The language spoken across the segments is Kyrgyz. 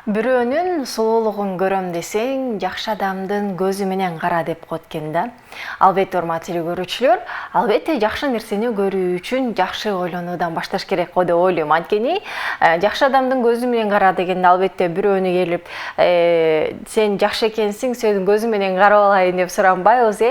Бирөөнүн сулуулугун көрөм десең, жакшы адамдын көзү менен кара деп коет экен да. Албетте, урматтуу көрүүчүлөр, албетте жакшы нерсени көрүү үчүн жакшы ойлонуудан башташ керек го деп ойлойм. Анткени жакшы адамдын көзү менен кара дегенде албетте бирөөнү келип, сен жакшы экенсиң, сенин көзү менен карап алайын деп суранбайбыз,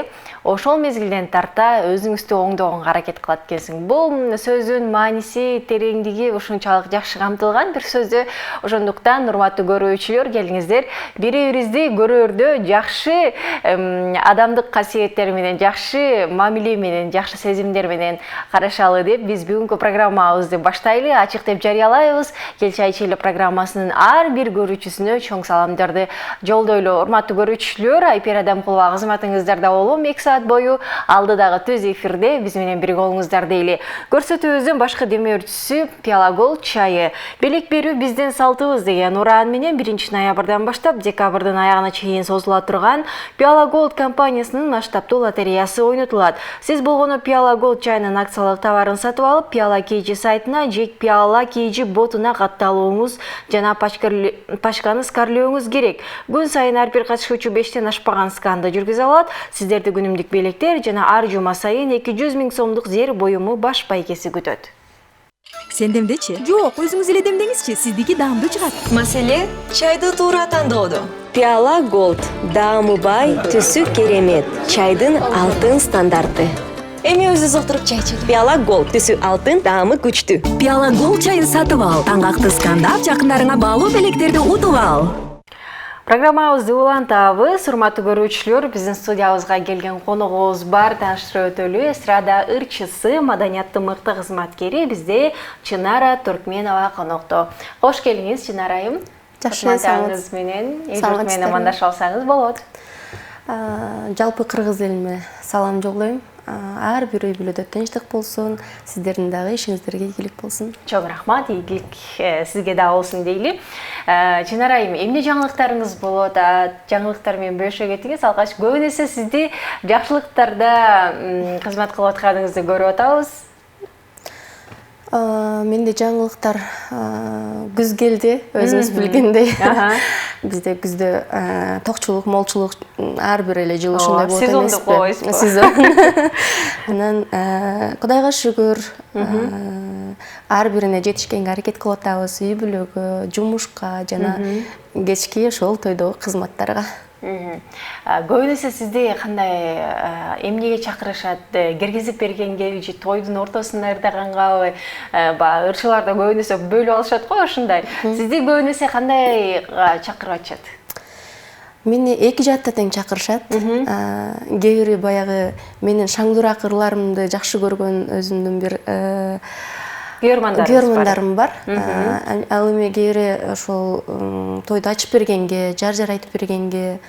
ошол мезгилден тарта өзүңүздү оңдогонго аракет кылат экенсиң. Бул сөздүн мааниси, тереңдиги ушунчалык жакшы камтылган бир сөздү. Ошондуктан урматтуу көрүүчүлөр, келиңиздер, бири-бирибизди көрөөрдө жакшы адамдык касиеттер менен, жакшы мамиле менен, жакшы сезимдер менен карашалы деп биз бүгүнкү программабызды баштайлы, ачык деп жарыялайбыз. Кел чай ичели программасынын ар бир көрүүчүсүнө чоң саламдарды жолдойлу. Урматтуу көрүүчүлөр, Айпер Адамкулова кызматыңыздарда болом. 2 саат бою алдыдагы түз эфирде биз менен бирге болуңуздар дейли. Көрсөтүүбүздүн башкы демөөрчүсү Пиала Голд чайы. Белек берүү биздин салтыбыз деген ураан менен 1 ноябрдан баштап декабрдын аягына чейин созула турган Пиала Голд компаниясынын масштабтуу лотереясы ойнотулат. Сиз болгону Пиала Голд чайынын акциялык товарын сатып алып, Пиала KG сайтына же Пиала KG ботуна катталууңуз жана пачканы скарлөөңүз керек. Күн сайын ар бир катышуучу 5тен ашпаган сканды жүргүзө алат. Сиздерди күнүмдүк белектер жана ар жума сайын 200 000 сомдук зер буюму баш байкеси күтөт. Сен демдечи? Жок, өзүңүз эле демдеңизчи, сиздики даамдуу чыгат. Маселе чайды туура тандоодо. Пиала Голд, даамы бай, түсү керемет, чайдын алтын стандарты. Эми өзүбүз отуруп чай ичели. Пиала Голд, түсү алтын, даамы күчтүү. Пиала Голд чайын сатып ал, таңгакты скандап, жакындарыңа баалуу белектерди утуп ал. Программабызды улантабыз. Урматтуу көрүүчүлөр, биздин студиябызга келген коногубуз бар. Тааныштырып өтөлү. Эстрада ырчысы, маданияттын мыкты кызматкери бизде Чынара Туркменова конокто. Кош келиңиз, Чынара айым. Жакшы, сагыңыз менен, эл-журт менен амандашып алсаңыз болот. Жалпы кыргыз элине салам жолдойм. Ар бир үй бүлөдө тынчтык болсун, сиздердин дагы ишиңиздерге ийгилик болсун. Чоң рахмат, ийгилик сизге да болсун дейли. Чынара айым, эмне жаңылыктарыңыз болот? Жаңылыктар менен бөлүшө кетиңиз. Алгач көбүнесе сизди жакшылыктарда кызмат кылып атканыңызды көрүп атабыз. Менде жаңылыктар күз келди, өзүңүз билгендей. Бизде күздө токчулук, молчулук ар бир эле жыл ушундай болот эмеспи? Сезондук койсузбу? Сезон. Анан Кудайга шүгүр, ар бирине жетишкенге аракет кылып атабыз, үй бүлөгө, жумушка жана кечки ошол тойдогу кызматтарга. Көбүнесе сизди кандай эмнеге чакырышат? Киргизип бергенге же тойдун ортосунда ырдагангабы? Ырчылар да көбүнесе бөлүп алышат го ушундай. Сизди көбүнесе кандай чакырып атышат? Мени эки жакта тең чакырышат. Кээ бири баягы менин шаңдурак ырларымды жакшы көргөн өзүмдүн бир көрмандарым бар. Ал эми кээ бири ошол тойду ачып бергенге, жар айтып бергенге,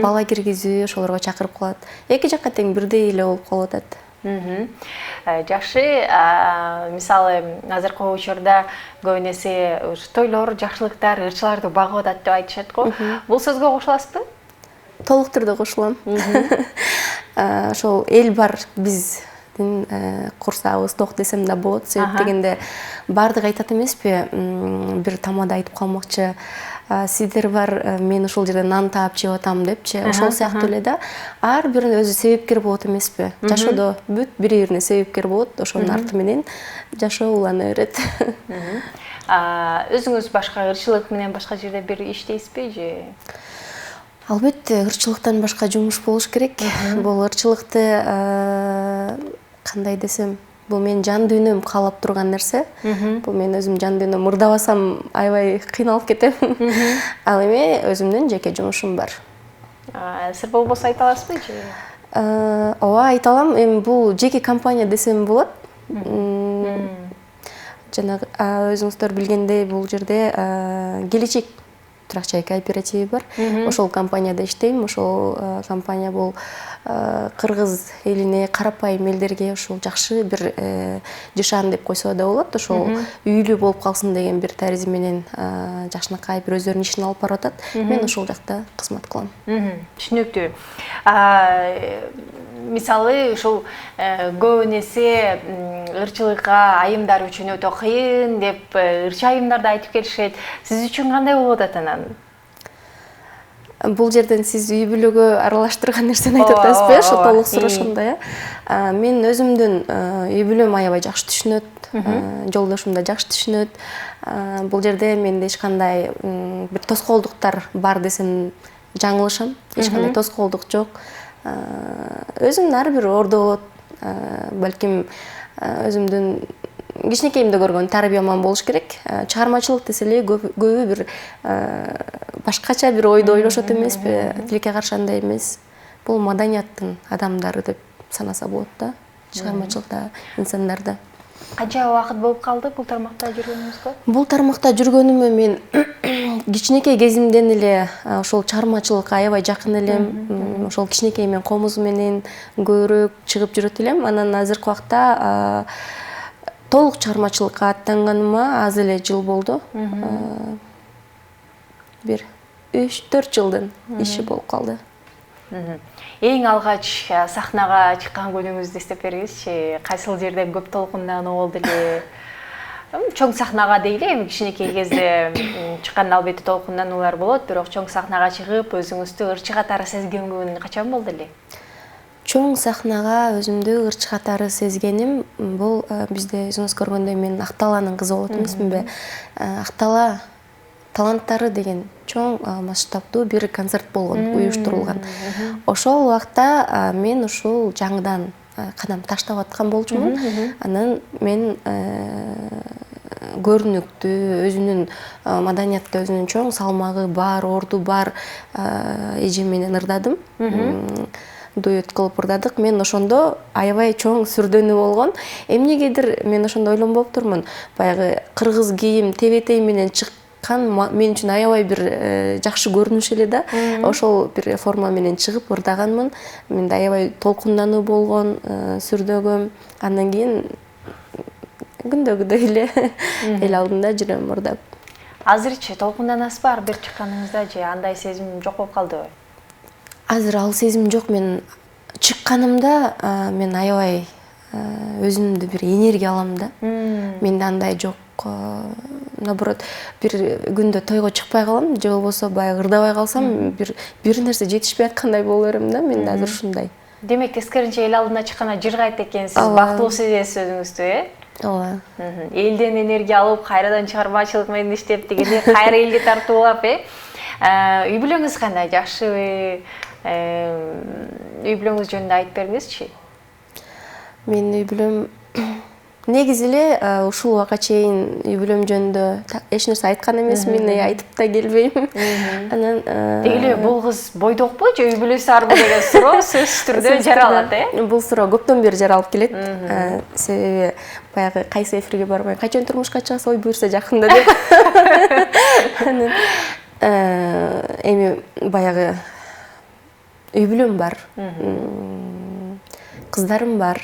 бала киргизүү ошолорго чакырып калат. Эки жакка тең бирдей эле болуп калып атат. Жакшы, мисалы азыркы учурда көбүнесе тойлор, жакшылыктар, ырчыларды багып атат деп айтышат го. Бул сөзгө кошуласызбы? Толук түрдө кошулам. Ошол эл бар, биз курсагыбыз ток десем да болот. Себеп дегенде баардыгы айтат эмеспи? Бир тамада айтып калмакчы, сиздер бар, мен ушул жерде нан таап жеп атам депчи. Ошол сыяктуу эле да. Ар биринин өзү себепкер болот эмеспи? Жашоодо бүт бири-бирине себепкер болот, ошонун арты менен жашоо улана берет. Өзүңүз башка ырчылык менен башка жерде бир иштейсизби же? Албетте, ырчылыктан башка жумуш болуш керек. Бул ырчылыкты кандай десем, бул менин жан дүйнөм каалап турган нерсе. Бул мен өзүм жан дүйнөм ырдабасам аябай кыйналып кетем. Ал эми өзүмдүн жеке жумушум бар. Сыр болбосо айта аласызбы же? Ооба, айта алам. Эми бул жеке компания десем болот. Жанагы өзүңүздөр билгендей бул жерде Келечек турак чай кооперативи бар. Ошол компанияда иштейм. Ошол компания бул кыргыз элине, карапайым элдерге ошол жакшы бир жашан деп койсо да болот. Ошол үйлүү болуп калсын деген бир тарзи менен жакшынакай бир өздөрүнүн ишин алып барып атат. Мен ошол жакта кызмат кылам. Түшүнүктүү. мисалы ушул көп нерсе ырчылыкка айымдар үчүн өтө кыйын деп ырчы айымдар да айтып келишет. Сиз үчүн кандай болуп атат анан? Бул жерден сиз үй бүлөгө аралаштырган нерсени айтып атасызбы, ошо толук сурашымда, Мен өзүмдүн үй бүлөм аябай жакшы түшүнөт, жолдошум да жакшы түшүнөт. Бул жерде менде эч кандай бир тоскоолдуктар бар десем жаңылышам. Эч кандай тоскоолдук жок. Өзүм ар бир ордо болот. Балким өзүмдүн кичинекейимде көргөн тарбияман болуш керек. Чыгармачылык десе эле көбү бир башкача бир ойдо ойлошот эмеспи, тилекке каршы андай эмес. Бул маданияттын адамдары деп санаса болот да, чыгармачылыкта инсандарда. Канча убакыт болуп калды бул тармакта жүргөнүңүзгө? Бул тармакта жүргөнүмө мен кичинекей кезимден эле ошол чыгармачылыкка аябай жакын элем. Ошол кичинекей мен комуз менен көбүрөөк чыгып жүрөт элем. Анан азыркы убакта толук чыгармачылыкка аттанганыма аз эле жыл болду. Бир 3-4 жылдын иши болуп калды. Эң алгач сахнага чыккан күнүңүздү эстеп бериңизчи. Кайсыл жерде көп толкундануу болду эле? Чоң сахнага дейли, эми кичинекей кезде чыккан албетте толкундануулар болот, бирок чоң сахнага чыгып өзүңүздү ырчы катары сезген күн качан болду эле? Чоң сахнага өзүмдү ырчы катары сезгеним бул бизде өзүңүз көргөндөй мен Акталанын кызы болот эмесминби? Актала таланттары деген чоң масштабдуу бир концерт болгон, уюштурулган. Ошол убакта мен ушул жаңыдан кадам таштап аткан болчумун. Анан мен көрүнүктүү, өзүнүн маданиятта өзүнүн чоң салмагы бар, орду бар эже менен ырдадым. Дуэт кылып ырдадык. Мен ошондо аябай чоң сүрдөнүү болгон. Эмнегедир мен ошондо ойлонбоптурмун. Баягы кыргыз кийим, тебетей менен чыккан мен үчүн аябай бир жакшы көрүнүш эле да. Ошол бир форма менен чыгып ырдаганмын. Менде аябай толкундануу болгон, сүрдөгөм. Андан кийин күндөгүдөй эле эл алдында жүрөм ырдап. Азырчы толкунданасызбы ар бир чыкканыңызда же андай сезим жок болуп калдыбы? Азыр ал сезим жок. Мен чыкканымда мен аябай өзүмдү бир энергия алам да. Менде андай жок. Наоборот, бир күндө тойго чыкпай калам, же болбосо баягы ырдабай калсам, бир нерсе жетишпей аткандай болуп берем да. Менде азыр ушундай. Демек, тескеринче эл алдына чыкканда жыргайт экенсиз, бактылуу сезесиз өзүңүздү, Ооба. Элден энергия алып, кайрадан чыгармачылык менен иштеп дегенде кайра элге тартуулап, Үй бүлөңүз кандай, жакшыбы? Үй бүлөңүз жөнүндө айтып бериңизчи. Менин үй бүлөм негизи эле ушул убакка чейин үй бүлөм жөнүндө эч нерсе айткан эмесмин, айтып да келбейм. Анан деги эле бул кыз бойдокпу же үй бүлөсү арбы деген суроо сөзсүз түрдө жаралат, Бул суроо көптөн бери жаралып келет. Себеби баягы кайсы эфирге барбай, качан турмушка чыгасыз, ой буюрса жакында деп. Анан эми баягы үй бүлөм бар. Кыздарым бар.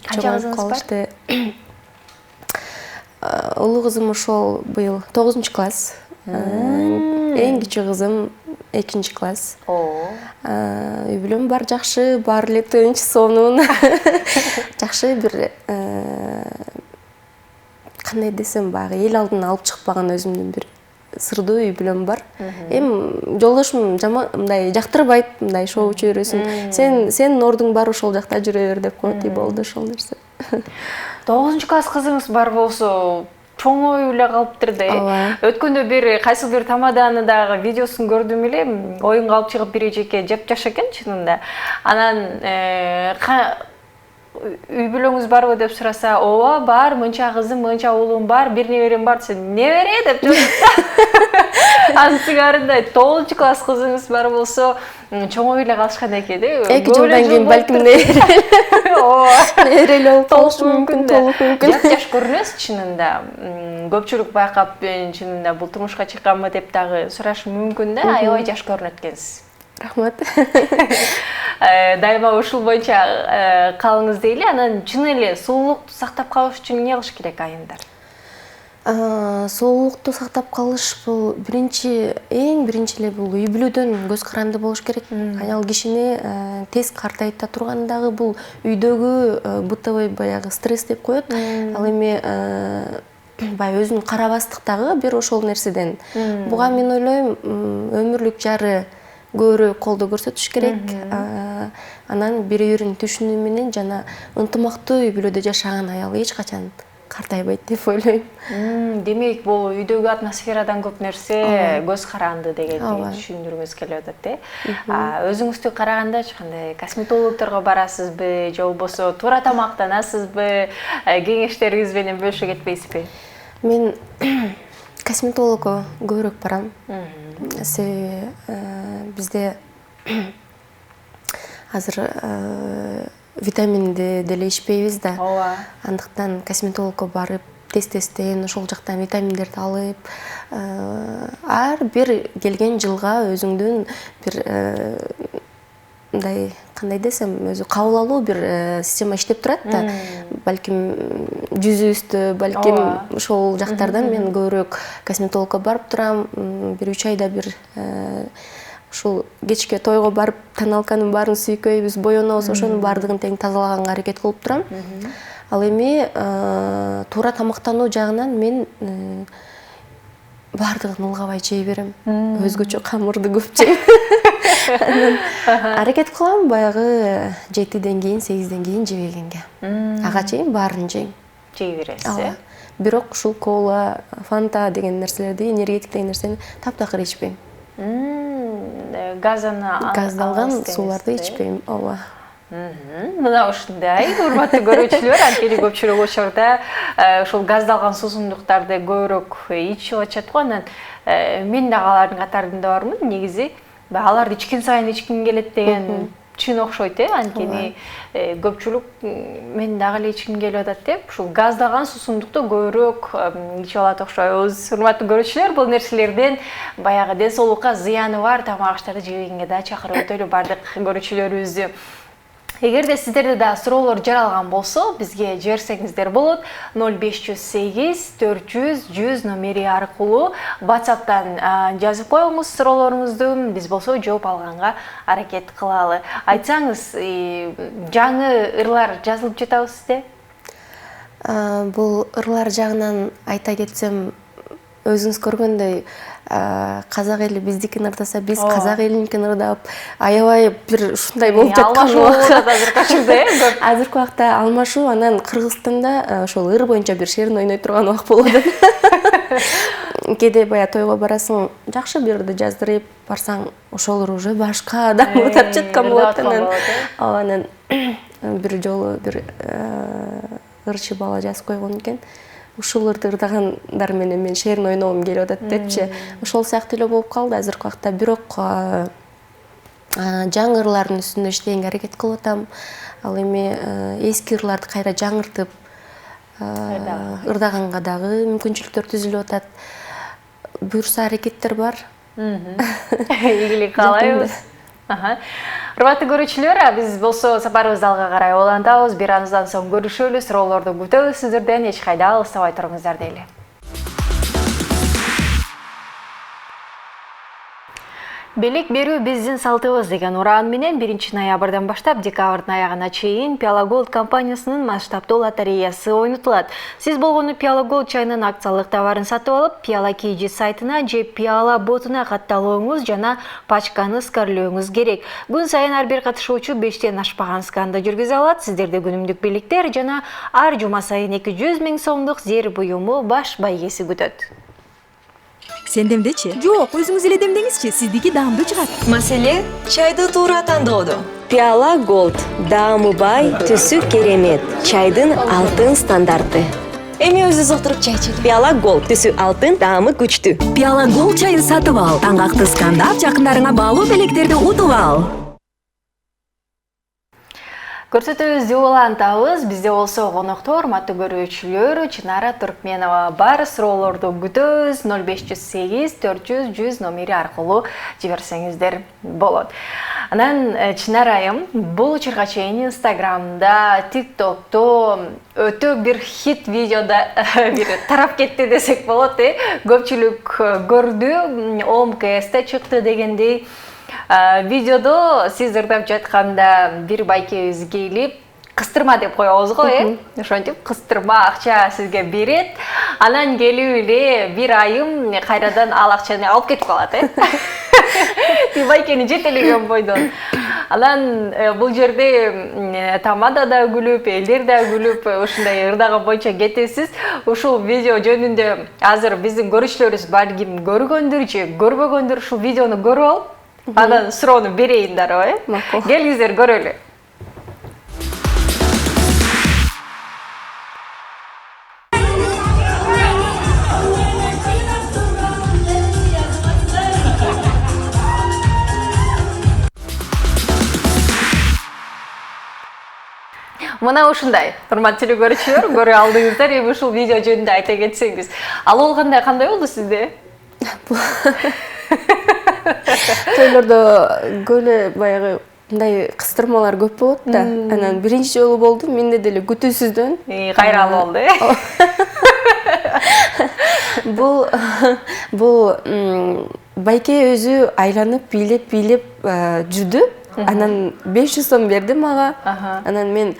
Канча кызыңыз бар? Улуу кызым ошол быйыл 9-класс. Эң кичүү кызым 2-класс. Үй бүлөм бар, жакшы, бар эле тынч, сонун. Жакшы бир кандай десем, баягы эл алдына алып чыкпаган өзүмдүн бир сырдуу үй бүлөм бар. Эми жолдошум мындай жактырбайт, мындай шоу чөйрөсүн. Сенин ордуң бар ошол жакта жүрө бер деп коет, болду ошол нерсе. 9-класс кызыңыз бар болсо, чоңоюп эле калыптыр да. Өткөндө бир кайсы бир тамаданы дагы видеосун көрдүм эле, оюнга алып чыгып бир эжеке жап-жаш экен чынында. Анан үй бүлөңүз барбы деп сураса, ооба бар, мынча кызым, мынча уулум бар, бир неберем бар десе, небере деп жооп. Анын сыңарындай 9-класс кызыңыз бар болсо, чоңоюп эле калышкан экен, 2 жылдан кийин балким небереле болуп калышы мүмкүн, толук мүмкүн. Жаш көрүнөсүз чынында. Көпчүлүк байкап, чынында бул турмушка чыкканбы деп дагы сурашы мүмкүн да, аябай жаш көрүнөт экенсиз. Рахмат. Дайыма ушул боюнча калыңыз дейли. Анан чын эле сулуулукту сактап калыш үчүн эмне кылыш керек айымдар? Соолукту сактап калыш бул эң биринчи эле бул үй бүлөдөн көз каранды болуш керек. Аял кишини тез картайта турган дагы бул үйдөгү бытовой баягы стресс деп коет. Ал эми баягы өзүн карабастык дагы бир ошол нерседен. Буга мен ойлойм, өмүрлүк жары көбүрөөк колдоо көрсөтүш керек. Анан бири-бирин түшүнүү менен жана ынтымактуу үй бүлөдө жашаган аял эч качан картайбайт деп ойлойм. Демек, бул үйдөгү атмосферадан көп нерсе көз каранды дегенди түшүндүрүңүз келип атат, Өзүңүздү карагандачы кандай косметологторго барасызбы, же болбосо туура тамактанасызбы? Кеңештериңиз менен бөлүшө кетпейсизби? Мен косметологго көбүрөөк барам. Себеби бизде азыр витаминди деле ичпейбиз да. Андыктан косметологко барып, тез-тезден ошол жактан витаминдерди алып, ар бир келген жылга өзүңдүн бир мындай кандай десем, өзү кабыл алуу бир система иштеп турат да. Балким жүзүбүздө, балким ошол жактардан мен көбүрөөк косметологко барып турам. Бир 3 айда бир ушул кечке тойго барып, тоналканын баарын сүйкөйбүз, боёнобуз, ошонун баардыгын тең тазалаганга аракет кылып турам. Ал эми туура тамактануу жагынан мен баардыгын ылгабай жей берем. Өзгөчө камырды көп жейм. Аракет кылам баягы 7ден кийин, 8ден кийин жебегенге. Ага чейин баарын жейм. Жей бересиз, Бирок ушул кола, фанта деген нерселерди, энергетик деген нерсени таптакыр ичпейм. Газдалган сууларды ичпейм. Мына ушундай, урматтуу көрүүчүлөр, анткени көпчүлүк учурда ушул газдалган суусундуктарды көбүрөөк ичип атышат го. Анан мен дагы алардын катарында бармын. Негизи аларды ичкен сайын ичким келет деген чын окшойт, анткени көпчүлүк мен дагы эле ичким келип атат деп, ушул газдалган суусундукту көбүрөөк ичип алат окшойбуз. Урматтуу көрүүчүлөр, бул нерселерден баягы ден соолукка зыяны бар тамак аштарды жебегенге да чакырып өтөлү бардык көрүүчүлөрүбүздү. Эгерде сиздерде да суроолор жаралган болсо, бизге жиберсеңиздер болот. 0508 400 100 номери аркылуу WhatsApp'тан жазып коюңуз суроолоруңузду. Биз болсо жооп алганга аракет кылалы. Айтсаңыз, жаңы ырлар жазылып жатабы сизде? Бул ырлар жагынан айта кетсем, өзүңүз көргөндөй казак эли биздикин ырдаса, биз казак элинкин ырдап, аябай бир ушундай болуп жаткан азыркы убакта алмашуу, анан Кыргызстанда ошол ыр боюнча бир шерин ойной турган убак болуп атат. Кээде бая тойго барасың, жакшы бир ырды жаздырып барсаң, ошолор уже башка адам ырдап жаткан болот. Анан бир жолу бир ырчы бала жазып койгон экен. Ушул ырды ырдагандар менен мен шерин ойногум келип атат депчи. Ошол сыяктуу эле болуп калды азыркы убакта. Бирок жаңы ырлардын үстүндө иштегенге аракет кылып атам. Ал эми эски ырларды кайра жаңыртып ырдаганга дагы мүмкүнчүлүктөр түзүлүп атат. Буюрса аракеттер бар. Ийгилик каалайбыз. Урматтуу көрүүчүлөр, биз болсо сапарыбызды алга карай улантабыз. Бир аздан соң көрүшөлү, суроолорду күтөбүз сиздерден. Эч кайда алыстабай туруңуздар дейли. Белек берүү биздин салтыбыз деген уран менен 1 ноябрдан баштап декабрдын аягына чейин Пиала Голд компаниясынын масштабдуу лотереясы ойнотулат. Сиз болгону Пиала Голд чайынын акциялык товарын сатып алып, Пиала KG сайтына же Пиала ботуна катталууңуз жана пачканы сканлөөңүз керек. Күн сайын ар бир катышуучу 5тен ашпаган сканды жүргүзө алат. Сиздерде күнүмдүк белектер жана ар жума сайын 200 000 сомдук зер буюму баш байгеси күтөт. Сен демдечи? Жок, өзүңүз эле демдеңизчи, сиздики даамдуу чыгат. Маселе чайды туура тандоодо. Пиала Голд, даамы бай, түсү керемет, чайдын алтын стандарты. Эми өзүбүз отуруп чай ичели. Пиала Голд, түсү алтын, даамы күчтүү. Пиала Голд чайын сатып ал, таңгакты скандап, жакындарыңа баалуу белектерди утуп ал. Көрсөтүүбүздү улантабыз. Бизде болсо конокто урматтуу көрүүчүлөр Чынара Туркменова бар. Суроолорду күтөбүз. 0508 400 100 номери аркылуу жиберсеңиздер болот. Анан Чынар айым бул учурга чейин Инстаграмда, ТикТокто өтө бир хит видеода бир тарап кетти десек болот, көпчүлүк көрдү, ОМКСте чыкты дегендей. Видеодо сиз ырдап жатканда бир байкебиз келип, кыстырма деп коебуз го, ошентип кыстырма акча сизге берет. Анан келип эле бир айым кайрадан ал акчаны алып кетип калат, Ти байкени жетелеген бойдон. Анан бул жерде Тамада да күлүп, элдер да күлүп, ушундай ырдаган боюнча кетесиз. Ушул видео жөнүндө азыр биздин көрүүчүлөрүбүз балким көргөндүр же көрбөгөндөр ушул видеону көрүп алып, анан суроону берейин дароо, Макул. Келиңиздер көрөлү. Мына ушундай, урматтуу көрүүчүлөр, көрө алдыңыздар, эми ушул видео жөнүндө айта кетсеңиз. Ал болгондо кандай болду сизде? Тойлордо көйлө баягы мындай кыстырмалар көп болот да. Анан биринчи жолу болду, менде деле күтүүсүздөн. Кайран болду, Бул байке өзү айланып, бийлеп жүрдү. Анан 500 сом берди мага. Анан мен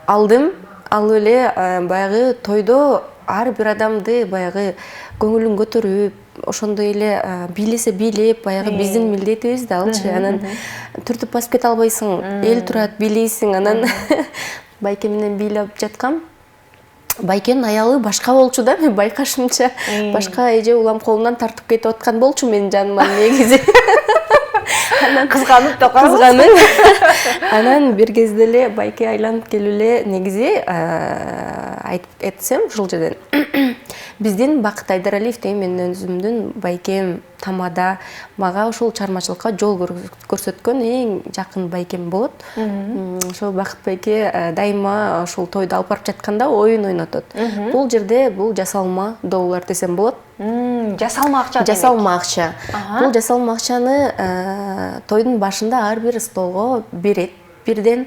алдым, алып эле баягы тойдо ар бир адамды баягы көңүлүн көтөрүп, ошондой эле бийлесе бийлеп, баягы биздин милдетибиз да алчы. Анан түртүп басып кете албайсың, эл турат, бийлейсиң. Анан байке менен бийлеп жаткам. Байкенин аялы башка болчу да, мен байкашымча. Башка эже улам колунан тартып кетип аткан болчу менин жаныма негизи. Кызганып да Анан бир кезде эле байке айланып келип эле негизи айтып кетсем ушул жерден. Биздин Бакыт Айдаралиев деген менин өзүмдүн байкем Тамада мага ушул чармачылыкка жол көрсөткөн эң жакын байкем болот. Ошол Бакыт байке дайыма ушул тойду алып барып жатканда оюн ойнотот. Бул жерде бул жасалма доллар десем болот. Жасалма акча. Жасалма акча. Бул жасалма акчаны тойдун башында ар бир столго берет. Бирден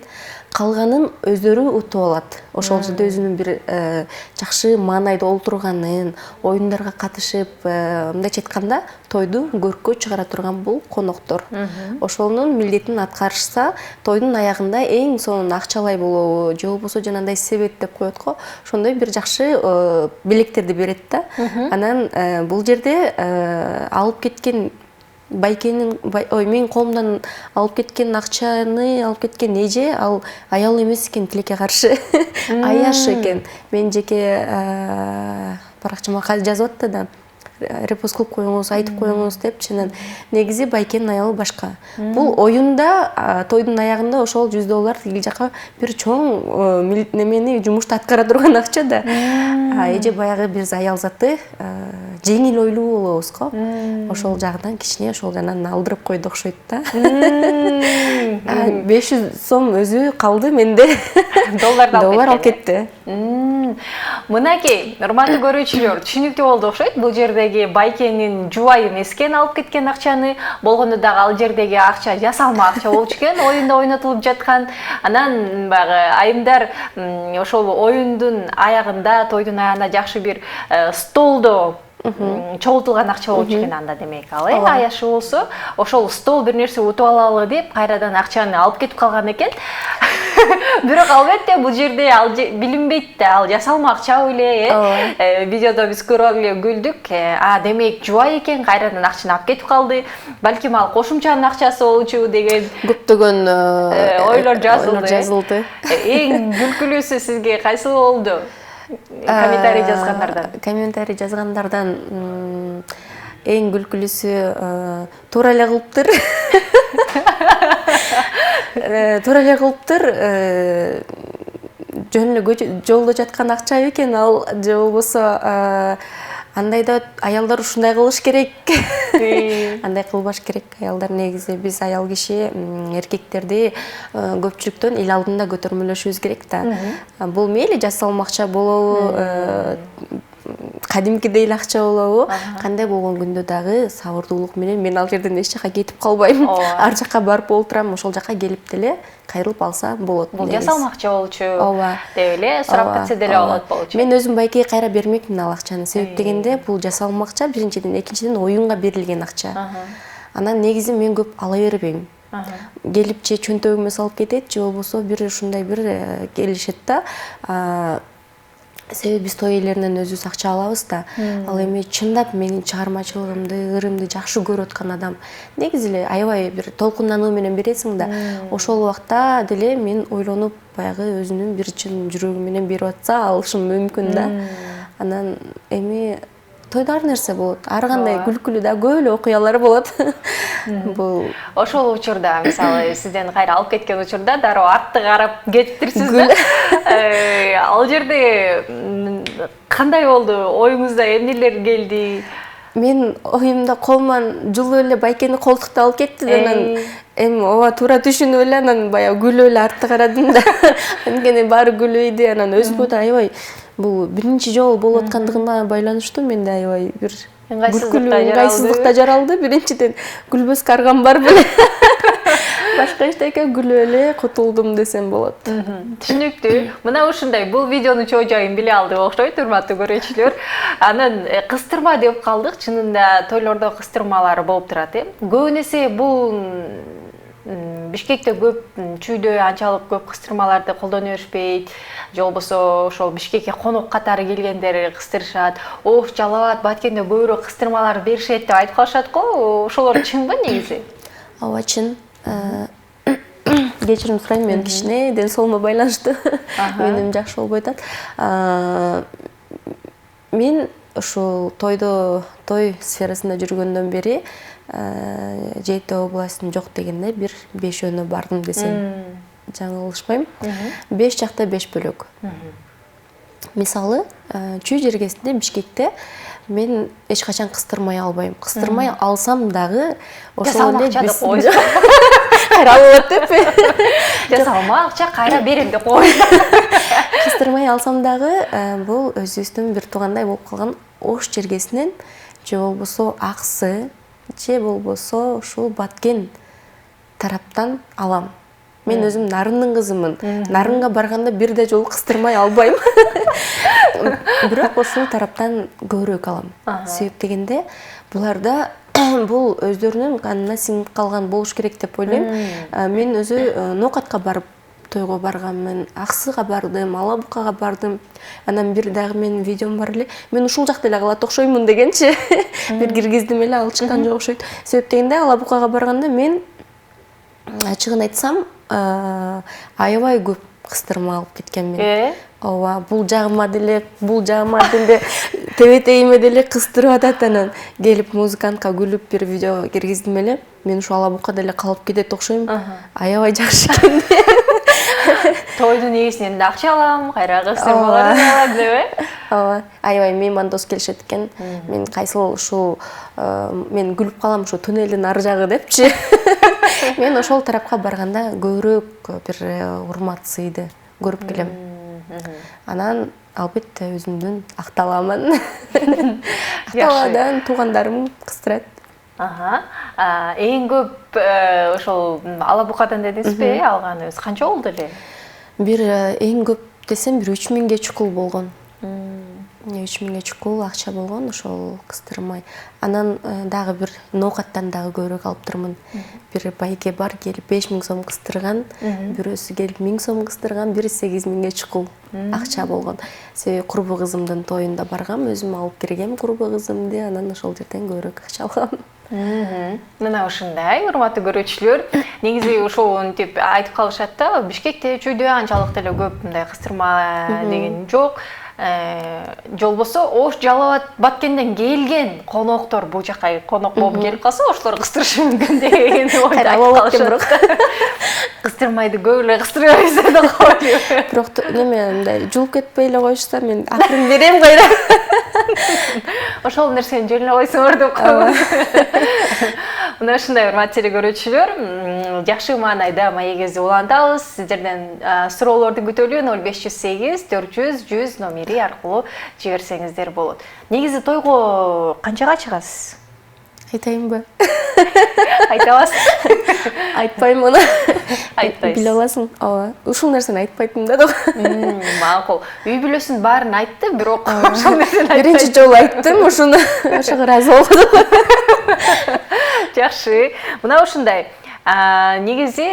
калганын өздөрү утуп алат. Ошол жерде өзүнүн бир жакшы маанайда олтурганын, оюндарга катышып, мындайча айтканда, тойду көрккө чыгара турган бул коноктор. Ошонун милдетин аткарышса, тойдун аягында эң сонун акчалай болобу, же болбосо жанагындай себет деп коет го, ошондой бир жакшы белектерди берет да. Анан бул жерде алып кеткен байкенин менин колумдан алып кеткен акчаны алып кеткен эже ал аял эмес экен, тилекке каршы аяш экен. Мен жеке баракчама жазып атты да, репост кылып коюңуз, айтып коюңуз депчи. Негизи байкенин аялы башка. Бул оюнда тойдун аягында ошол $100 тиги жака бир чоң немени жумушту аткара турган акча да. Эже баягы биз аял заты жеңил ойлуу болобуз го. Ошол жагынан кичине ошол жанан алдырып койду окшойт да. 500 сом өзү калды менде. Доллар алып кетти. Мынакей, урматтуу көрүүчүлөр, түшүнүктүү болду окшойт. Бул жердеги байкенин жубайы эмес экен алып кеткен акчаны, болгондо дагы ал жердеги акча жасалма акча болчу экен, оюнда ойнотулуп жаткан. Анан баягы айымдар ошол оюндун аягында, тойдун аягында жакшы бир столдо чогултулган акча болчу экен анда, демек ал аяшы болсо, ошол стол бир нерсе утуп алалы деп кайрадан акчаны алып кетип калган экен. Бирок албетте бул жерде ал билинбейт да, ал жасалма акча эле. Видеодо биз көрүп эле күлдүк. Демек жубай экен, кайрадан акчаны алып кетип калды. Балким ал кошумчанын акчасы болчу деген көптөгөн ойлор жазылды. Эң Эң күлкүлүүсү сизге кайсы болду? Комментарий жазгандардан эң күлкүлүүсү туура эле кылыптыр. Жөн эле жолдо жаткан акча экен ал, же болбосо андайда аялдар ушундай кылыш керек. Андай кылбаш керек аялдар. Негизи биз аял киши эркектерди көпчүлүктөн эл алдында көтөрмөлөшүбүз керек да. Бул мейли жасалма акча болобу, кадимкидей эле акча болобу, кандай болгон күндө дагы сабырдуулук менен мен ал жерден эч жака кетип калбайм. Ар жака барып олтурам, ошол жака келип деле кайрылып алса болот. Бул жасалмакчы болчу деп эле сурап кетсе деле болот болчу. Мен өзүм байке кайра бермекмин ал акчаны. Себеп дегенде бул жасалма акча, биринчиден, экинчиден оюнга берилген акча. Анан негизи мен көп ала бербейм. Келип же чөнтөгүмө салып кетет, же болбосо бир ушундай бир келишет да. Себеби биз той ээлеринен өзүбүз акча алабыз да. Ал эми чындап менин чыгармачылыгымды, ырымды жакшы көрүп аткан адам негизи эле аябай бир толкундануу менен бересиң да. Ошол убакта деле мен ойлонуп баягы өзүнүн бир чын жүрөгү менен берип атса алышым мүмкүн да. Анан эми тойда ар нерсе болот. Ар кандай күлкүлүү да көп эле окуялар болот. Бул ошол учурда мисалы сизден кайра алып кеткен учурда дароо артты карап кетиптирсиз да. Ал жерде кандай болду? Оюңузда эмнелер келди? Мен оюмда колуман жулуп эле байкени колтукта алып кетти да, анан эми ооба туура түшүнүп эле анан баягы күлүп эле артты карадым да. Анткени баары күлүйдү, анан өзүмө да аябай бул биринчи жолу болуп аткандыгына байланыштуу менде аябай бир ыңгайсыздыкта жаралды. Биринчиден күлбөскө аргам бар беле. Башка эчтеке күлүп эле кутулдум десем болот. Түшүнүктүү. Мына ушундай бул видеонун чоо жайын биле алдык окшойт, урматтуу көрүүчүлөр. Анан кыстырма деп калдык. Чынында тойлордо кыстырмалар болуп турат, Көбүн эсе бул Бишкекте көп чүйдө анчалык көп кыстырмаларды колдоно беришпейт. Же болбосо ошол Бишкекке конок катары келгендер кыстырышат. Ош, Жалал абад, Баткенде көбүрөөк кыстырмалар беришет деп айтып калышат го. Ошолор чынбы негизи? Ооба, чын. Кечирим сурайм, мен кичине ден соолума байланыштуу. Менин жакшы болбой атат. Мен ушул той сферасында жүргөндөн бери Жети областын жок дегенде бир 5 бардым десем жаңылышпайм. 5 жакта 5 бөлөк. Мисалы, чүй жергесинде Бишкекте мен эч качан кыстырмай албайм. Кыстырмай алсам дагы ошол эле кайра алат деп. Жасалма акча кайра берем деп кой. Кыстырмай алсам дагы бул өзүбүздүн бир туугандай болуп калган Ош жергесинен же болбосо Аксы же болбосо ушул Баткен тараптан алам. Мен өзүм Нарындын кызымын. Нарынга барганда бир да жолу кыстырмай албайм. Бирок ушул тараптан көбүрөөк алам. Себеп дегенде буларда бул өздөрүнүн канына сиңип калган болуш керек деп ойлойм. Мен өзү Нокатка барып тойго барганмын, Аксыга бардым, Алабукага бардым. Анан бир дагы менин видеом бар эле. Мен ушул жакта эле калат окшоймун дегенчи. Бир киргиздим эле, ал чыккан жок окшойт. Себеп дегенде Алабукага барганда мен ачыгын айтсам, аябай көп кыстырма алып кеткенмин. Ооба, бул жагыма деле тебетегиме деле кыстырып атат, анан келип музыкантка күлүп бир видео киргиздим эле. Мен ушул Алабукка деле калып кетет окшойм. Аябай жакшы экен. Тойдун ээсинен да акча алам, кайра кыстырмаларды алам деп. Ооба, аябай меймандос келишет экен. Мен кайсыл ушул мен күлүп калам ушул туннелдин ар жагы депчи. Мен ошол тарапка барганда көбүрөөк бир урмат сыйды көрүп келем. Анан албетте өзүмдүн Акталааман. Акталаадан туугандарым кыстырат. Эң көп ошол Алабукадан дедиңизби, алганыбыз канча болду эле? Бир эң көп десем бир 3000 чукул болгон. 3000 чукул акча болгон ошол кыстырмай. Анан дагы бир Нокаттан дагы көбүрөөк алыптырмын. Бир байке бар, келип 5000 сом кыстырган, бирөөсү келип 1000 сом кыстырган, бири 8000 чукул акча болгон. Себеби курбу кызымдын тоюнда баргам, өзүм алып киргем курбу кызымды, анан ошол жерден көбүрөөк акча алгам. Мына ушундай, урматтуу көрүүчүлөр, негизи ошол деп айтып калышат да, Бишкекте чүйдө анчалык деле көп мындай кыстырма деген жок. Жолбосо Ош, Жалал абад, Баткенден келген коноктор бул жака конок болуп келип калса, ошолор кыстырышы мүмкүн деген ойду айтып калышат. Кыстырмайды көп эле кыстырып берсе да койду. Бирок неме мындай жулуп кетпей эле коюшса, мен акырын берем кайра. Ошол нерсени жөн эле койсоңор деп койгон. Мына ушундай урматтуу телекөрүүчүлөр, жакшы маанайда маегибизди улантабыз. Сиздерден суроолорду күтөлүү 0508 400 100 номери аркылуу жиберсеңиздер болот. Негизи тойго канчага чыгасыз? Айтайынбы? Айтабыз. Айтпайм оны. Айтпайсыз. Биле аласың. Ооба. Ушул нерсени айтпайтым да. Макул. Үй бүлөсүнүн баарын айтты, бирок ушул нерсени айтпайт. Биринчи жолу айттым, ошону ошого ыраазы болдум. Жакшы. Мына ушундай. Негизи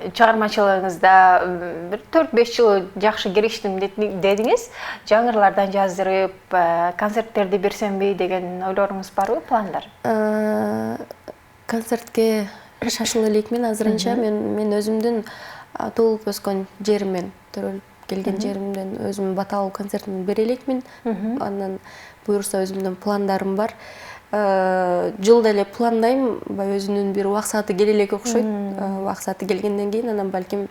чыгармачылыгыңызда бир 4-5 жыл жакшы кириштим дедиңиз. Жаңырлардан жаздырып, концерттерди берсемби деген ойлоруңуз барбы, пландар? Концертке шашыла элекмин азырынча. Мен өзүмдүн туулуп өскөн жеримден, төрөлүп келген жеримден өзүм баталуу концертимди бере элекмин. Андан буюрса өзүмдүн пландарым бар. Жылда эле пландайм, өзүнүн бир убак-сааты келе элек окшойт. Убак-сааты келгенден кийин анан балким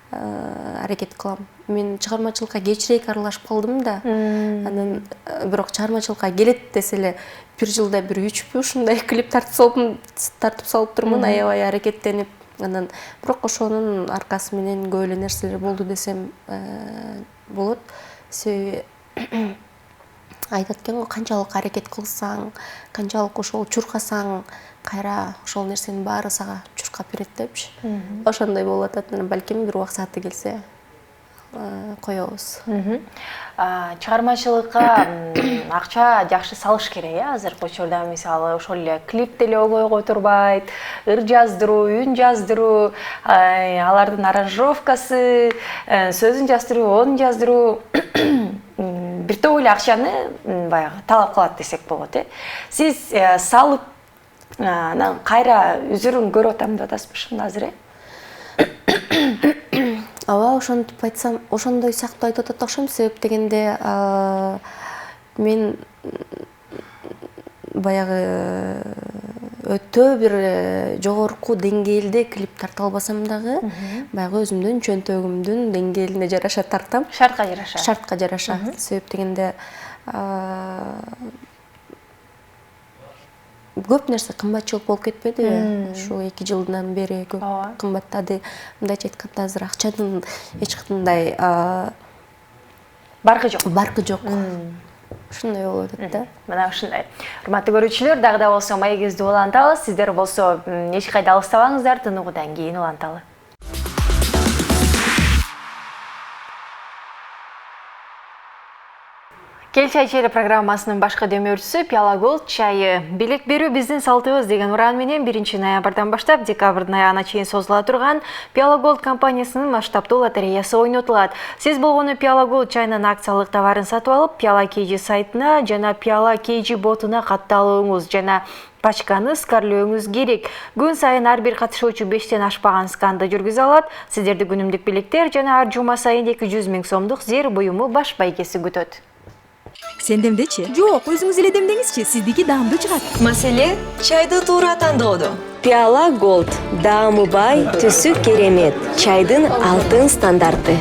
аракет кылам. Мен чыгармачылыкка кечирээк аралашып калдым да. Анан бирок чыгармачылыкка келет десе эле бир жылда бир 3 ушундай клип тартып салып турмун, аябай аракеттенип. Анан бирок ошонун аркасы менен көп эле нерселер болду десем болот. Себеби айтат экен го, канчалык аракет кылсаң, канчалык ошол чуркасаң, кайра ошол нерсенин баары сага чуркап берет депчи. Ошондой болуп атат. Балким бир убак-сааты келсе коебуз. Чыгармачылыкка акча жакшы салыш керек, азыркы учурда мисалы ошол эле клип деле оңойго турбайт, ыр жаздыруу, үн жаздыруу, алардын аранжировкасы, сөзүн жаздыруу, онун жаздыруу бир топ эле акчаны баягы талап кылат десек болот. Сиз салып анан кайра үзүрүн көрүп атам деп атасызбы ушунда азыр? Ооба, ошентип айтсам, ошондой сыяктуу айтып атат окшойм. Себеп дегенде мен баягы өтө бир жогорку деңгээлде клип тарта албасам дагы, баягы өзүмдүн чөнтөгүмдүн деңгээлине жараша тартам. Шартка жараша. Шартка жараша. Себеп дегенде көп нерсе кымбатчылык болуп кетпедиби? Ушу 2 жылдан бери көп кымбаттады. Мындайча айтканда азыр акчанын эч кандай баркы жок. Баркы жок. Ушундай болуп атат да. Мына ушундай. Урматтуу көрүүчүлөр, дагы да болсо маегибизди улантабыз. Сиздер болсо эч кайда алыстабаңыздар, тыныгуудан кийин уланталы. Кел чай чери программасынын башкы демөөрчүсү Пиала Голд чайы. Белек берүү биздин салтыбыз деген уран менен 1 ноябрдан баштап декабрдын аягына чейин созула турган Пиала Голд компаниясынын масштабтуу лотереясы ойнотулат. Сиз болгону Пиала Голд чайынын акциялык товарын сатып алып, Пиала KG сайтына жана Пиала KG ботуна катталууңуз жана пачканы скарлөөңүз керек. Күн сайын ар бир катышуучу 5тен ашпаган сканды жүргүзө алат. Сиздерди күнүмдүк белектер жана ар жума сайын 200 000 сомдук зер буюму баш байгеси күтөт. Сендемдечи? Жок, өзүңүз эле демдеңизчи, сиздики даамдуу чыгат. Маселе чайды туура тандоодо. Пиала Голд, даамы бай, түсү керемет, чайдын алтын стандарты.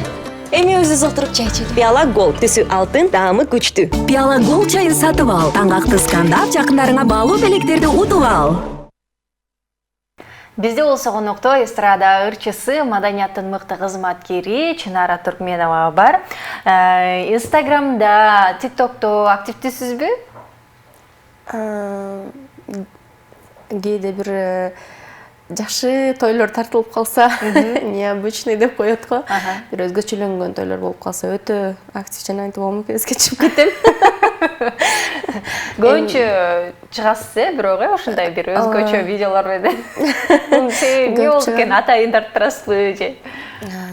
Эми өзүбүз олтуруп чай ичели. Пиала Голд, түсү алтын, даамы күчтүү. Пиала Голд чайын сатып ал. Таңгакты скандап, жакындарыңа баалуу белектерди утуп ал. Бизде болсо конокто эстрада ырчысы, маданияттын мыкты кызматкери Чынара Туркменова бар. Инстаграмда, ТикТокто активдүүсүзбү? Кээде бир жакшы тойлор тартылып калса, необычный деп коет го. Бир өзгөчөлөнгөн тойлор болуп калса, өтө актив жана антип ОМКСке чыгып кетем. Көбүнчө чыгасыз, бирок ушундай бир өзгөчө видеолор менен. Эмне болду экен, атайын тарттырасызбы же?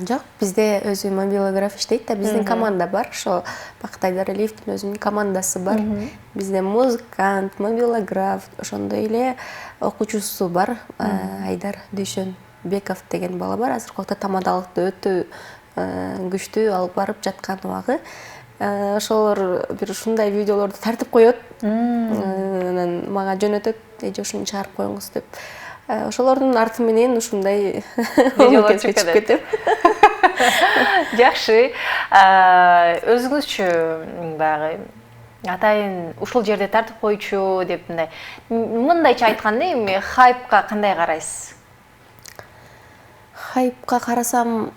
Жок, бизде өзү мобилограф иштейт да, биздин команда бар. Ошо Бакыт Айдаралиевдин өзүнүн командасы бар. Бизде музыкант, мобилограф, ошондой эле окуучусу бар. Айдар Дүйшөнбеков деген бала бар. Азыркы убакта тамадалыкты өтө күчтүү алып барып жаткан убагы. Ошолор бир ушундай видеолорду тартып коет. Анан мага жөнөтөт, эже ушуну чыгарып коюңуз деп. Ошолордун арты менен ушундай видеолор чыгып кетет. Жакшы. Өзүңүзчү баягы атайын ушул жерде тартып койчу деп мындайча айтканда эми хайпка кандай карайсыз? Хайпка карасам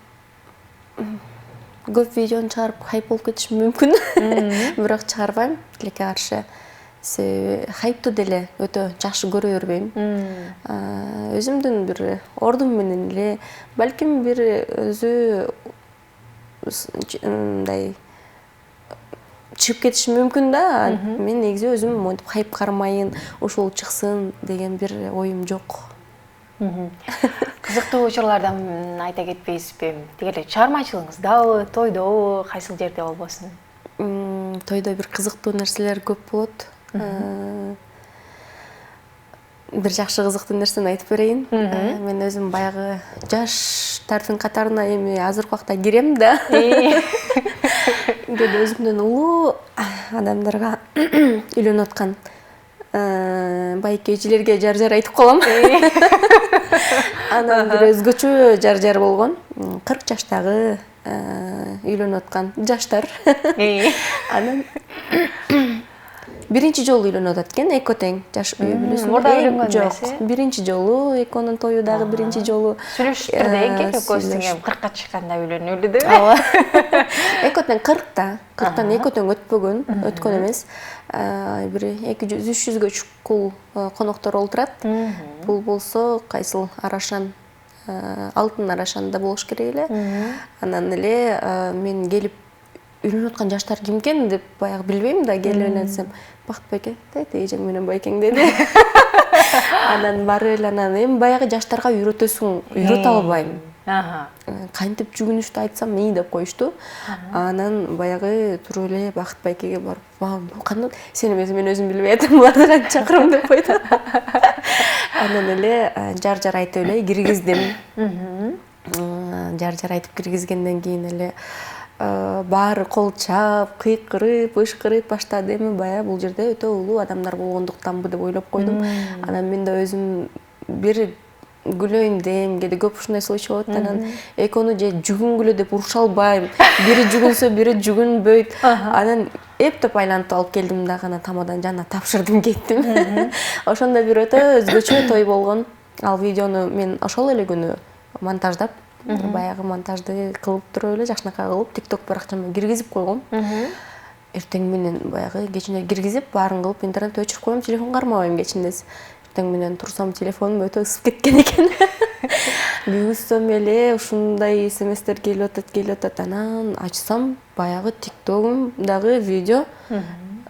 көп видеону чыгарып хайп болуп кетишим мүмкүн. Бирок чыгарбайм тилекке каршы. Себеби хайпту деле өтө жакшы көрө бербейм. Өзүмдүн бир ордум менен эле балким бир өзү мындай чыгып кетишим мүмкүн да. Мен негизи өзүм монтип хайп кармайын, ушул чыксын деген бир оюм жок. Кызыктуу учурлардан айта кетпейсизби? Тигеле чыгармачылыгыңыздабы, тойдобу, кайсыл жерде болбосун? Тойдо бир кызыктуу нерселер көп болот. Бир жакшы кызыктуу нерсени айтып берейин. Мен өзүм баягы жаштардын катарына эми азыркы убакта кирем да. Кээде өзүмдөн улуу адамдарга үйлөнүп аткан байке эжелерге жар айтып калам. Анан бир өзгөчө жар болгон. 40 жаштагы үйлөнүп аткан жаштар. Анан биринчи жолу үйлөнүп атат экен, эки тең жаш үй бүлөсүндө. Мурда үйлөнгөн эмес? Биринчи жолу, экөөнүн тою дагы биринчи жолу. Сүйлөшүптүр да экен, экөөсү тең 40-ка чыкканда үйлөнөлү деп. Ооба. Экөө тең 40та. 40тан экөө тең өткөн эмес. Бир 200-300гө чукул коноктор олтурат. Бул болсо кайсыл Арашан, Алтын Арашанда болуш керек эле. Анан эле мен келип үйлөнүп аткан жаштар ким экен деп баягы билбейм да, келип эле айтсам, Бакыт байке, тайты эжең менен байкең деди. Анан барып эле анан эми баягы жаштарга үйрөтөсүң, үйрөтө албайм. Кантип жүгүнүштү айтсам, ии деп коюшту. Анан баягы туруп эле Бакыт байкеге барып, кандай сен эмес, мен өзүм билбей атам, буларды кантип чакырам деп койду. Анан эле жар айтып эле киргиздим. Жар айтып киргизгенден кийин эле баары кол чаап, кыйкырып, ышкырып баштады. Эми баягы бул жерде өтө улуу адамдар болгондуктанбы деп ойлоп койдум. Анан мен да өзүм бир күлөйүн дейм, кээде көп ушундай случай болот. Анан экөөнү же жүгүнгүлө деп уруша албайм. Бири жүгүнсө, бири жүгүнбөйт. Анан эптеп айлантып алып келдим дагы, анан тамадан жана тапшырдым, кеттим. Ошондо бир өтө өзгөчө той болгон. Ал видеону мен ошол эле күнү монтаждап, баягы монтажды кылып туруп эле жакшынакай кылып TikTok баракчама киргизип койгом. Эртең менен баягы кечинде киргизип, баарын кылып интернетти өчүрүп коем, телефон кармабайм кечиндеси. Эртең менен турсам, телефонум өтө ысып кеткен экен. Бүгүнсөм эле ушундай смстер келип атат. Анан ачсам, баягы TikTok'ум дагы видео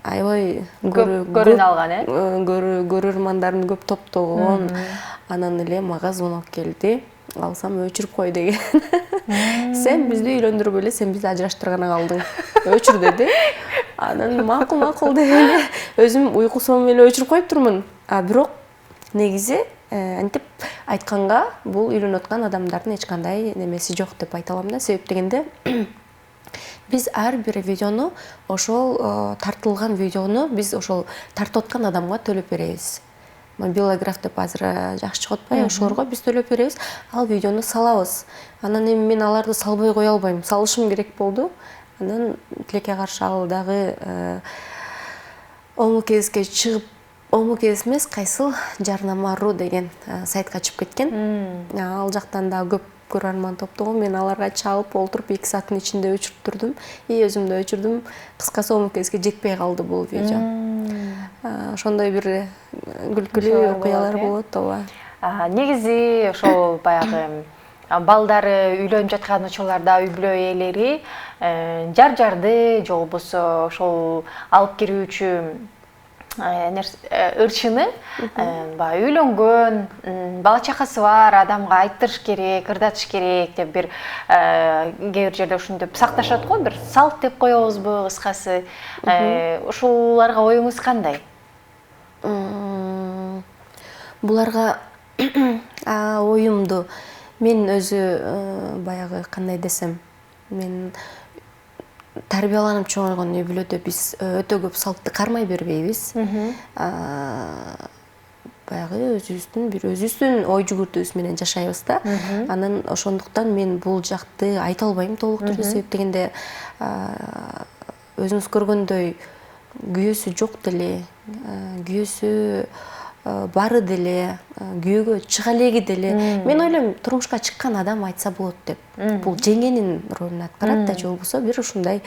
аябай көрүнө алган, көрөрмандарын көп топтогон. Анан эле мага звонок келди. Алсам өчүрүп кой деген. Сен бизди үйлөндүрүп эле, сен бизди ажыраштырганы калдың. Өчүр деди. Анан макул деп эле өзүм уйкусум эле өчүрүп коюп турмун. Бирок негизи антип айтканга бул үйлөнүп аткан адамдардын эч кандай немеси жок деп айта алам да. Себеп дегенде биз ар бир видеону, ошол тартылган видеону биз ошол тартып аткан адамга төлөп беребиз. Мобилограф деп азыр жакшы чыгып атпайбы, ошолорго биз төлөп беребиз, ал видеону салабыз. Анан эми мен аларды салбай кое албайм, салышым керек болду. Анан тилекке каршы ал дагы ОМКСке чыгып, ОМКС эмес, кайсыл Жарнама.ру деген сайтка чыгып кеткен. Ал жактан да көп көрөрман топтогон. Мен аларга чалып олтуруп 2 сааттын ичинде өчүрүп турдум. Өзүм да өчүрдүм. Кыскасы ОМКСке жетпей калды бул видео. Ошондой бир күлкүлүү окуялар болот, ооба. Негизи ошол баягы балдары үйлөнүп жаткан учурларда үй бүлө ээлери жарды же болбосо ошол алып кирүүчү ырчыны баягы үйлөнгөн, бала чакасы бар адамга айттырыш керек, ырдатыш керек деп бир кээ бир жерде ушинтип сакташат го, бир салт деп коебузбу кыскасы. Ушуларга оюңуз кандай? Буларга оюмду мен өзү баягы кандай десем, мен тарбияланып чоңойгон үй бүлөдө биз өтө көп салтты кармай бербейбиз. Баягы өзүбүздүн ой жүгүртүүбүз менен жашайбыз да. Анан ошондуктан мен бул жакты айта албайм толук түрдө, себеп дегенде өзүңүз көргөндөй күйөөсү жок деле, күйөөсү бары деле, күйөөгө чыга элеги деле. Мен ойлойм, турмушка чыккан адам айтса болот деп. Бул жеңенин ролун аткарат да, же болбосо бир ушундай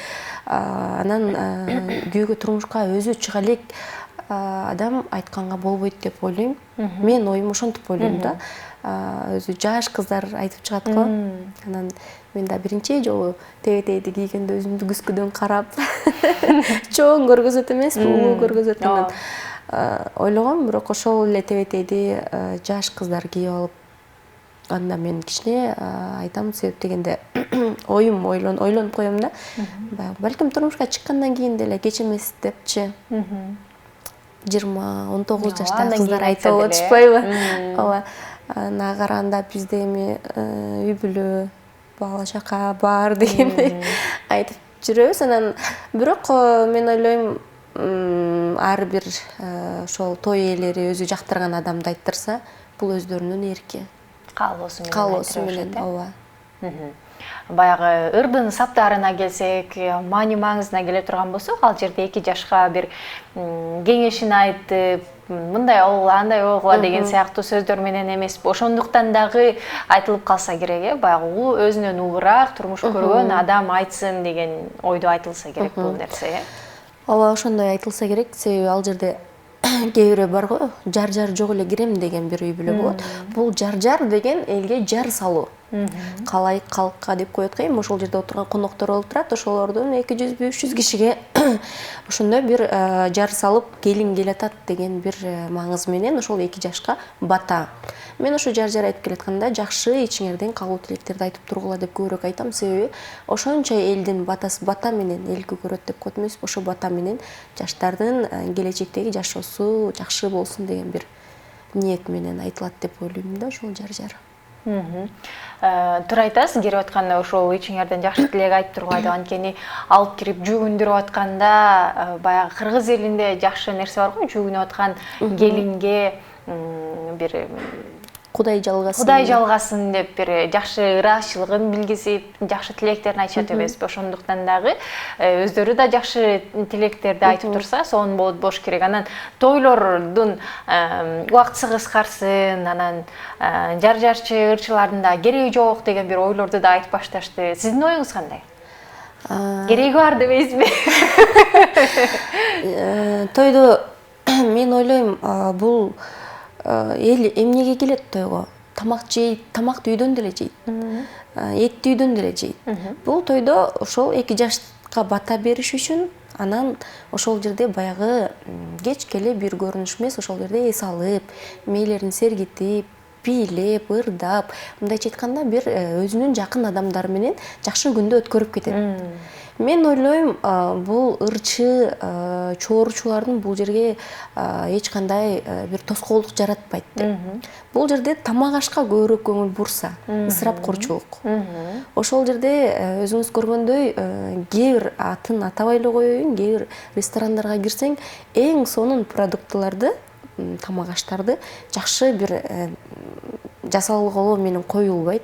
анан күйөөгө турмушка өзү чыга элек адам айтканга болбойт деп ойлойм. Мен оюм ошентип ойлойм да. Өзү жаш кыздар айтып чыгат го. Анан мен да биринчи жолу тебетейди кийгенде өзүмдү күзгүдөн карап чоң көргөзөт эмес, улуу көргөзөт анан ойлогом, бирок ошол эле тебетейди жаш кыздар кийип алып анда мен кичине айтам, себеп дегенде оюм ойлонуп коем да. Балким турмушка чыккандан кийин деле кеч эмес депчи. 20-19 жаштагы кыздар айтып отушпайбы? Ооба. Ага караганда бизде эми үй бүлө, бала чака бар дегенди айтып жүрөбүз. Анан бирок мен ойлойм, ар бир ошол той ээлери өзү жактырган адамды айттырса, бул өздөрүнүн эрки. Каалоосу менен, ооба. Баягы ырдын саптарына келсек, маани маңызына келе турган болсок, ал жерде 2 жашка бир кеңешин айтып, мындай болгула, андай болгула деген сыяктуу сөздөр менен эмес, ошондуктан дагы айтылып калса керек, баягы өзүнөн улураак турмуш көргөн адам айтсын деген ойдо айтылса керек бул нерсе. Ооба, ошондой айтылса керек, себеби ал жерде кээ бирөө бар го, жар жок эле кирем деген бир үй бүлө болот. Бул жар деген элге жар салуу. Калай калкка деп коет го, эми ошол жерде отурган коноктор болуп турат, ошолордун 200-300 кишиге ошондой бир жар салып келин келатат деген бир маңыз менен ошол 2 жашка бата. Мен ошо жар айтып келатканда жакшы ичиңерден калуу тилектерди айтып тургула деп көбүрөөк айтам, себеби ошончо элдин батасы бата менен эл көгөрөт деп коет эмеспи, ошо бата менен жаштардын келечектеги жашоосу жакшы болсун деген бир ниет менен айтылат деп ойлойм да, ошол жар. Туура айтасыз, кирип атканда ошол ичиңерден жакшы тилек айтып тургула деп, анткени алып кирип жүгүндүрүп атканда баягы кыргыз элинде жакшы нерсе бар го, жүгүнүп аткан келинге бир Кудай жалгасын деп бир жакшы ыраазычылыгын билгизип, жакшы тилектерин айтышат эмеспи? Ошондуктан дагы өздөрү да жакшы тилектерди айтып турса, сонун болуш керек. Анан тойлордун убактысы кыскарсын, анан жар-жарчы ырчылардын да кереги жок деген бир ойлорду да айтып башташты. Сиздин оюңуз кандай? Кереги бар дебейсизби? Тойдо мен ойлойм, бул эл эмнеге келет тойго? Тамак жейт, тамакты үйдөн деле жейт. Этти үйдөн деле жейт. Бул тойдо ошол 2 жашка бата бериш үчүн, анан ошол жерде баягы кечке эле бир көрүнүш эмес, ошол жерде эс алып, мээлерин сергитип, бийлеп, ырдап, мындайча айтканда бир өзүнүн жакын адамдары менен жакшы күндү өткөрүп кетет. Мен ойлойм, бул ырчы чооручулардын бул жерге эч кандай бир тоскоолдук жаратпайт деп. Бул жерде тамак ашка көбүрөөк көңүл бурса, ысырапкорчулук. Ошол жерде өзүңүз көргөндөй, кээ бир атын атабай эле коеюн, кээ бир ресторандарга кирсең, эң сонун продуктыларды, тамак аштарды жакшы бир жасалгылоо менен коюлбайт.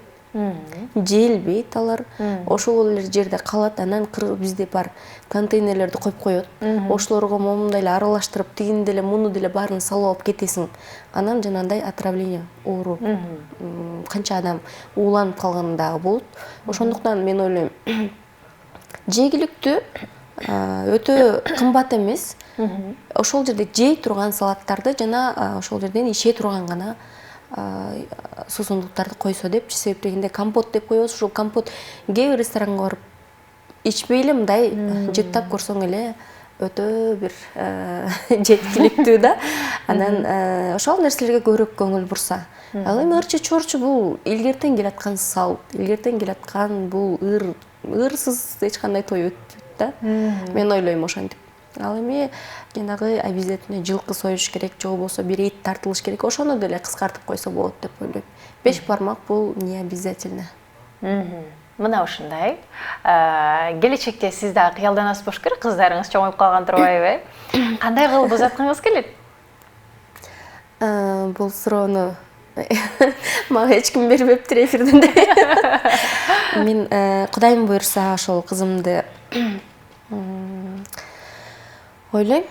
Желбейт алар. Ошол эле жерде калат, анан бизде бар контейнерлерди коюп коет. Ошолорго момундай эле аралаштырып, тигини деле, муну деле баарын салып алып кетесиң. Анан жанагындай отравление, оору. Канча адам ууланып калганы дагы болот. Ошондуктан мен ойлойм, жегиликтүү өтө кымбат эмес. Ошол жерде жей турган салаттарды жана ошол жерден иче турган гана суусундуктарды койсо депчи, себеп дегенде компот деп коебуз, ушул компот кээ бир ресторанга барып ичпей эле мындай жыттап көрсөң эле өтө бир жеткиликтүү да. Анан ошол нерселерге көбүрөөк көңүл бурса. Ал эми ырчы чорчу бул илгертен келаткан салт, илгертен келаткан бул ырсыз эч кандай той өтпөйт да. Мен ойлойм ошентип. Ал эми жанагы обязательно жылкы союш керек, же болбосо бир эт тартылыш керек. Ошону деле кыскартып койсо болот деп ойлойм. 5 бармак бул не обязательно. Мына ушундай. Келечекте сиз да кыялданасыз болуш керек, кыздарыңыз чоңоюп калган турбайбы? Кандай кылып узаткыңыз келет? Бул суроону мага эч ким бербептир эфирден. Мен Кудайым буйрса ошол кызымды Ойлойм,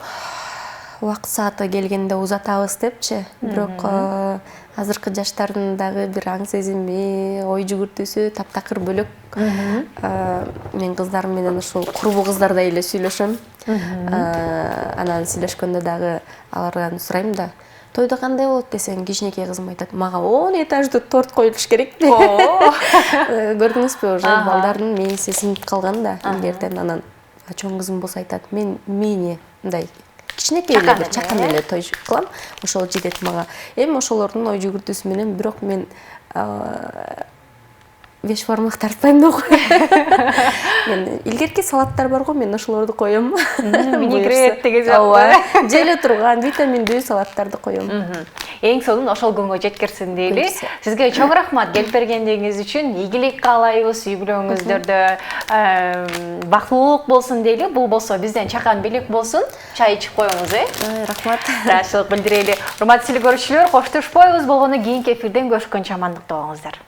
убакыт сааты келгенде узатабыз депчи. Бирок азыркы жаштардын дагы бир аң сезими, ой жүгүртүүсү таптакыр бөлөк. Мен кыздарым менен ушул курбу кыздардай эле сүйлөшөм. Анан сүйлөшкөндө дагы алардан сурайм да, тойдо кандай болот десең, кичинекей кызым айтат, мага 10 этаждуу торт коюлуш керек. Көрдүңүзбү, уже балдардын мээси сиңип калган да илгертен. Анан чоң кызым болсо айтат, мен мээне мындай кичинекей эле бир чакан эле той кылам, ошол жетет мага. Эми ошолордун ой жүгүртүүсү менен бирок мен беш бармак тартпайм да. Мен илгерки салаттар бар го, мен ошолорду коем. Винегрет деген сыяктуу. Желе турган витаминдүү салаттарды коем. Эң сонун ошол күнгө жеткирсин дейли. Сизге чоң рахмат келип бергендигиңиз үчүн. Ийгилик каалайбыз, үй бүлөңүздөрдө бактылуулук болсун дейли. Бул болсо бизден чакан белек болсун. Чай ичип коюңуз, Рахмат. Даашылык билдирели. Урматтуу телекөрүүчүлөр, коштошпойбуз болгону кийинки эфирден көрүшкөнчө амандыкта болуңуздар.